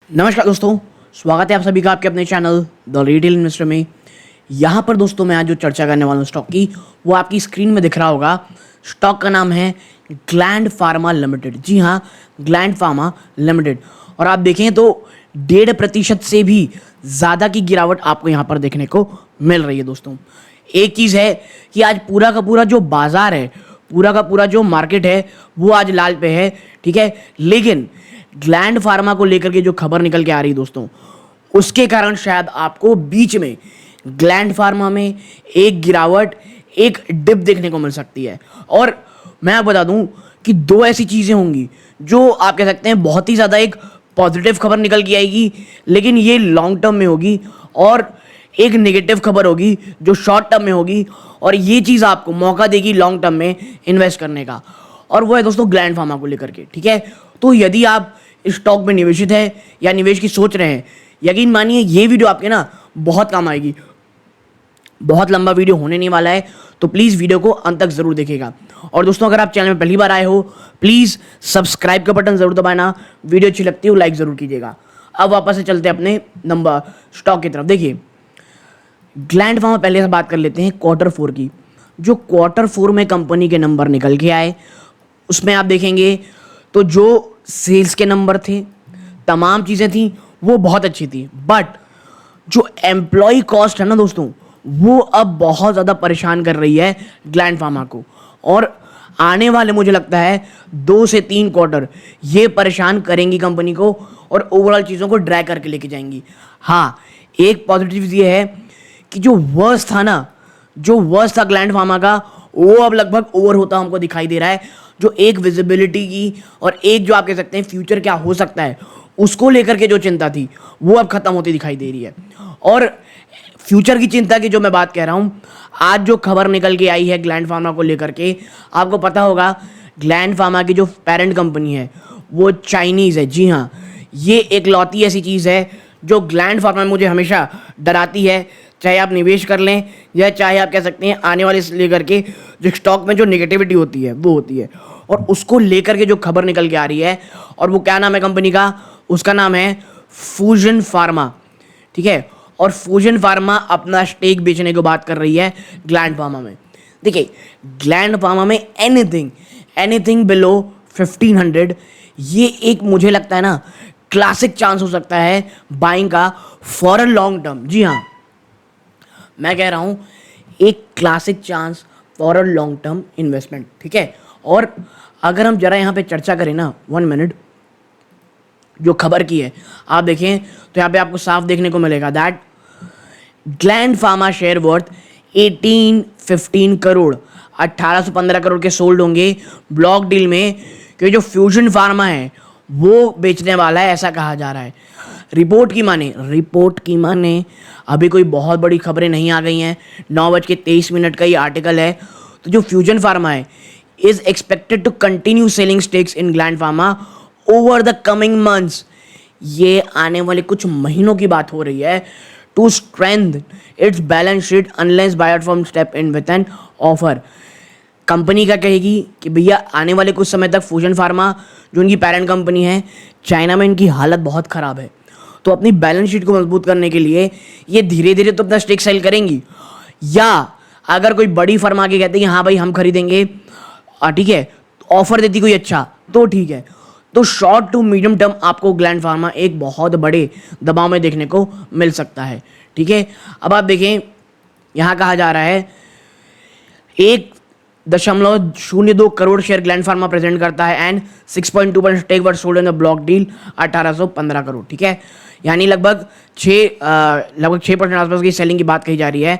नमस्कार दोस्तों, स्वागत है आप सभी का आपके अपने चैनल द रिटेल इन्वेस्टर में। यहाँ पर दोस्तों मैं आज जो चर्चा करने वाला हूँ स्टॉक की, वो आपकी स्क्रीन में दिख रहा होगा। स्टॉक का नाम है ग्लैंड फार्मा लिमिटेड। जी हाँ, ग्लैंड फार्मा लिमिटेड। और आप देखें तो 1.5% से भी ज़्यादा की गिरावट आपको यहाँ पर देखने को मिल रही है दोस्तों। एक चीज़ है कि आज पूरा का पूरा जो बाजार है, पूरा का पूरा जो मार्केट है, वो आज लाल पे है, ठीक है। लेकिन ग्लैंड फार्मा को लेकर के जो खबर निकल के आ रही है दोस्तों, उसके कारण शायद आपको बीच में ग्लैंड फार्मा में एक गिरावट, एक डिप देखने को मिल सकती है। और मैं आपको बता दूं कि दो ऐसी चीज़ें होंगी जो आप कह सकते हैं बहुत ही ज़्यादा एक पॉजिटिव खबर निकल के आएगी, लेकिन ये लॉन्ग टर्म में होगी, और एक नेगेटिव खबर होगी जो शॉर्ट टर्म में होगी, और ये चीज़ आपको मौका देगी लॉन्ग टर्म में इन्वेस्ट करने का। और वो है दोस्तों ग्लैंड फार्मा को लेकर के, ठीक है। तो यदि आप इस स्टॉक में निवेशित है या निवेश की सोच रहे हैं, यकीन मानिए ये वीडियो आपके ना बहुत काम आएगी। बहुत लंबा वीडियो होने नहीं वाला है, तो प्लीज़ वीडियो को अंत तक ज़रूर देखिएगा। और दोस्तों अगर आप चैनल में पहली बार आए हो, प्लीज़ सब्सक्राइब का बटन ज़रूर दबाना। वीडियो अच्छी लगती है लाइक ज़रूर कीजिएगा। अब वापस से चलते हैं अपने नंबर स्टॉक की तरफ। देखिए, ग्लैंड फार्मा पहले से बात कर लेते हैं Q4 की। जो Q4 में कंपनी के नंबर निकल के आए, उसमें आप देखेंगे तो जो सेल्स के नंबर थे, तमाम चीज़ें थी, वो बहुत अच्छी थी। बट जो एम्प्लॉय कॉस्ट है ना दोस्तों, वो अब बहुत ज़्यादा परेशान कर रही है ग्लैंड फार्मा को। और आने वाले मुझे लगता है 2 से 3 क्वार्टर ये परेशान करेंगी कंपनी को, और ओवरऑल चीज़ों को ड्रैग करके लेके जाएंगी। हाँ, एक पॉजिटिव ये है कि जो वर्स्ट था ना, जो वर्स्ट था ग्लैंड फार्मा का, वो अब लगभग ओवर होता हमको दिखाई दे रहा है। जो एक विजिबिलिटी की और एक जो आप कह सकते हैं फ्यूचर क्या हो सकता है, उसको लेकर के जो चिंता थी, वो अब खत्म होती दिखाई दे रही है। और फ्यूचर की चिंता की जो मैं बात कह रहा हूँ, आज जो खबर निकल के आई है ग्लैंड फार्मा को लेकर के, आपको पता होगा ग्लैंड फार्मा की जो पेरेंट कंपनी है वो चाइनीज़ है। जी हाँ, ये एक लौती ऐसी चीज़ है जो ग्लैंड फार्मा में मुझे हमेशा डराती है। चाहे आप निवेश कर लें या चाहे आप कह सकते हैं आने वाले से लेकर के जो स्टॉक में जो नेगेटिविटी होती है वो होती है, और उसको लेकर के जो खबर निकल के आ रही है, और वो क्या नाम है कंपनी का, उसका नाम है फ्यूजन फार्मा, ठीक है। और फ्यूजन फार्मा अपना स्टेक बेचने की बात कर रही है ग्लैंड फार्मा में। देखिए, ग्लैंड फार्मा में एनीथिंग बिलो 1500, ये एक मुझे लगता है ना क्लासिक चांस हो सकता है बाइंग का फॉर अ लॉन्ग टर्म। जी हाँ, मैं कह रहा हूं एक classic chance for a long term investment, ठीक है। और अगर हम जरा यहाँ पे चर्चा करें ना 1 मिनट, जो खबर की है आप देखें तो यहाँ पे आपको साफ देखने को मिलेगा that gland pharma share worth 1815 crore, 1815 crore के सोल्ड होंगे ब्लॉक डील में, क्योंकि जो फ्यूजन फार्मा है वो बेचने वाला है, ऐसा कहा जा रहा है। रिपोर्ट की माने अभी कोई बहुत बड़ी खबरें नहीं आ गई हैं। 9:23 का ये आर्टिकल है। तो जो फ्यूजन फार्मा है is expected to continue selling stakes in Gland Pharma over the coming months. ये आने वाले कुछ महीनों की बात हो रही है। To strength its balance sheet unless buyer firm step in with an offer. Company क्या कहेगी कि भैया आने वाले कुछ समय तक फ्यूजन फार्मा जो उनकी पेरेंट कंपनी है, चाइना में इनकी हालत बहुत ख़राब है, तो अपनी बैलेंस शीट को मजबूत करने के लिए ये धीरे धीरे तो अपना स्टेक सेल करेंगी। या अगर कोई बड़ी फर्म आके कहती है हाँ भाई हम खरीदेंगे, ठीक है, ऑफर देती कोई अच्छा, तो ठीक है। तो शॉर्ट टू मीडियम टर्म आपको ग्लैंड फार्मा एक बहुत बड़े दबाव में देखने को मिल सकता है, ठीक है। अब आप देखें, यहाँ कहा जा रहा है 1.02 करोड़ शेयर ग्लैंड फार्मा प्रेजेंट करता है, and 6.2% stake were sold in the block deal 1815 crore, ठीक है। यानी लगभग 6% आसपास की सेलिंग की बात कही जा रही है।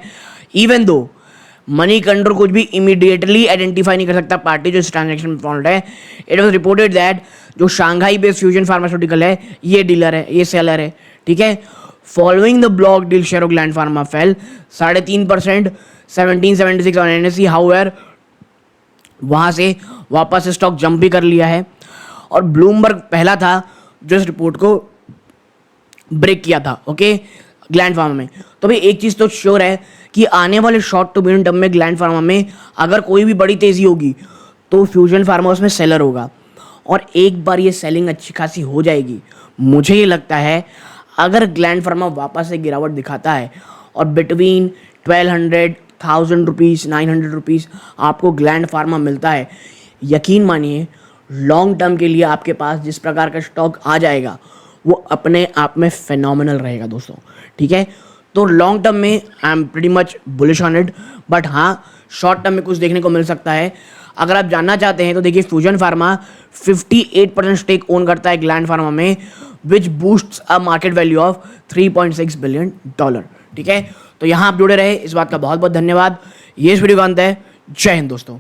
इवन दो मनी कंट्रोल कुछ भी इमीडिएटली आइडेंटिफाई नहीं कर सकता पार्टी जो इस ट्रांजैक्शन में इन्वॉल्व है। इट वॉज रिपोर्टेड दैट जो शांघाई बेस्ड फ्यूजन फार्मास्यूटिकल है, ये डीलर है, ये सेलर है, ठीक है। Following the block deal share of gland pharma fail 3.5%, 1776 on NSE. However वहाँ से वापस स्टॉक जंप भी कर लिया है, और ब्लूमबर्ग पहला था जो इस रिपोर्ट को ब्रेक किया था, ओके, ग्लैंड फार्मा में। तो भाई एक चीज़ तो श्योर है कि आने वाले शॉर्ट टू मीडियम टर्म में ग्लैंड फार्मा में अगर कोई भी बड़ी तेज़ी होगी तो फ्यूजन फार्मा उसमें सेलर होगा। और एक बार ये सेलिंग अच्छी खासी हो जाएगी, मुझे ये लगता है अगर ग्लैंड फार्मा वापस से गिरावट दिखाता है और बिटवीन 1200 1000 रुपीज़ 900 रुपीज़ आपको ग्लैंड फार्मा मिलता है, यकीन मानिए लॉन्ग टर्म के लिए आपके पास जिस प्रकार का स्टॉक आ जाएगा वो अपने आप में फेनोमिनल रहेगा दोस्तों। ठीक है, तो लॉन्ग टर्म में I am pretty much bullish on it, but हाँ शॉर्ट टर्म में कुछ देखने को मिल सकता है। अगर आप जानना चाहते हैं तो देखिए फ्यूजन फार्मा 58% स्टेक ओन करता है ग्लैंड फार्मा में, which boosts a market value of $3.6 billion. ठीक है, तो यहाँ आप जुड़े रहे, इस बात का बहुत बहुत धन्यवाद। ये इस वीडियो का अंत है। जय हिंद दोस्तों।